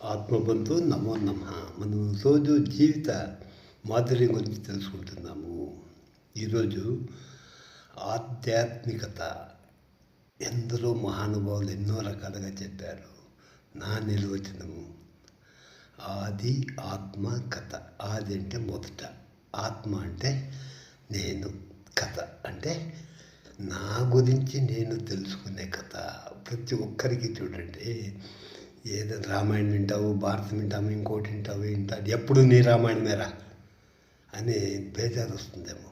ఆత్మబంధు నమో నమ. మనం రోజు జీవిత మాధుర్యం గురించి తెలుసుకుంటున్నాము. ఈరోజు ఆధ్యాత్మికత. ఎందరో మహానుభావులు ఎన్నో రకాలుగా చెప్పారు. నా నిర్వచనము ఆది ఆత్మ కథ. ఆది అంటే మొదట, ఆత్మ అంటే నేను, కథ అంటే నా గురించి నేను తెలుసుకునే కథ. ప్రతి ఒక్కరికి చూడండి, ఏదో రామాయణం వింటావు, భారతం వింటాము, ఇంకోటి వింటావు, ఎప్పుడు నీ రామాయణమేరా అని బేజారు వస్తుందేమో.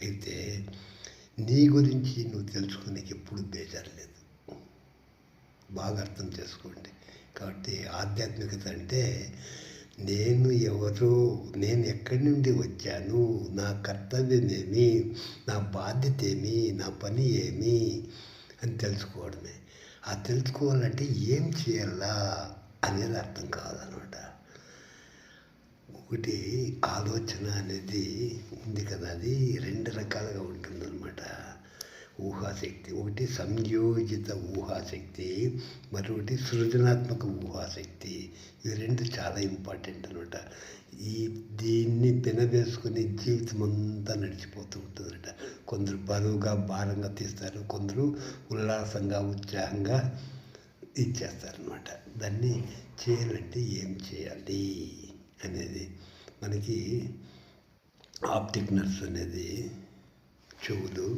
అయితే నీ గురించి నువ్వు తెలుసుకునేకి ఎప్పుడు బేజారు లేదు. బాగా అర్థం చేసుకోండి. కాబట్టి ఆధ్యాత్మికత అంటే నేను ఎవరు, నేను ఎక్కడి నుండి వచ్చాను, నా కర్తవ్యం ఏమి, నా బాధ్యత ఏమి, నా పని ఏమి అని తెలుసుకోవడమే. ఆ తెలుసుకోవాలంటే ఏం చేయాలా అనేది అర్థం కావాలన్నమాట. ఒకటి ఆలోచన అనేది ఉంది కదా, అది రెండు రకాలుగా ఉంటుందన్నమాట. ఊహాశక్తి, ఒకటి సంయోజిత ఊహాశక్తి, మరొకటి సృజనాత్మక ఊహాశక్తి. ఇవి రెండు చాలా ఇంపార్టెంట్ అనమాట. దీన్ని పెనవేసుకుని జీవితం అంతా నడిచిపోతూ ఉంటుందట. కొందరు బరువుగా భారంగా తీస్తారు, కొందరు ఉల్లాసంగా ఉత్సాహంగా ఇచ్చేస్తారనమాట. దాన్ని చేయాలంటే ఏం చేయాలి అనేది మనకి ఆప్టిక్ నర్వ్స్ అనేది చెవులు,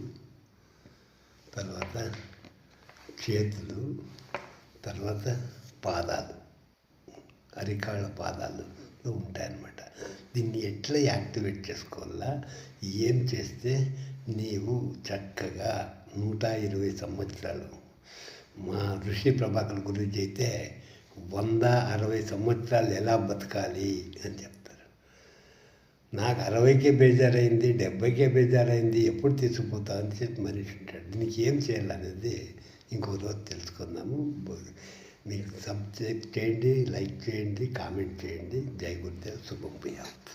తర్వాత చేతులు, తర్వాత పాదాలు, అరికాళ్ళ పాదాలలో ఉంటాయన్నమాట. దీన్ని ఎట్లా యాక్టివేట్ చేసుకోవాలా, ఏం చేస్తే నీవు చక్కగా 120 సంవత్సరాలు, మా ఋషి ప్రభాకర్ గురించి అయితే 160 సంవత్సరాలు ఎలా బతకాలి అని చెప్తారు. నాకు 60కే బేజారైంది, 70కే బేజారైంది, ఎప్పుడు తీసుకుపోతా అని చెప్పి మనిషి ఉంటాడు. దీనికి ఏం చేయాలనేది ఇంకో రోజు తెలుసుకుందాము. మీకు సబ్స్క్రైబ్ చేయండి, లైక్ చేయండి, కామెంట్ చేయండి. జై గురుదేవ్, శుభం భూయాత్.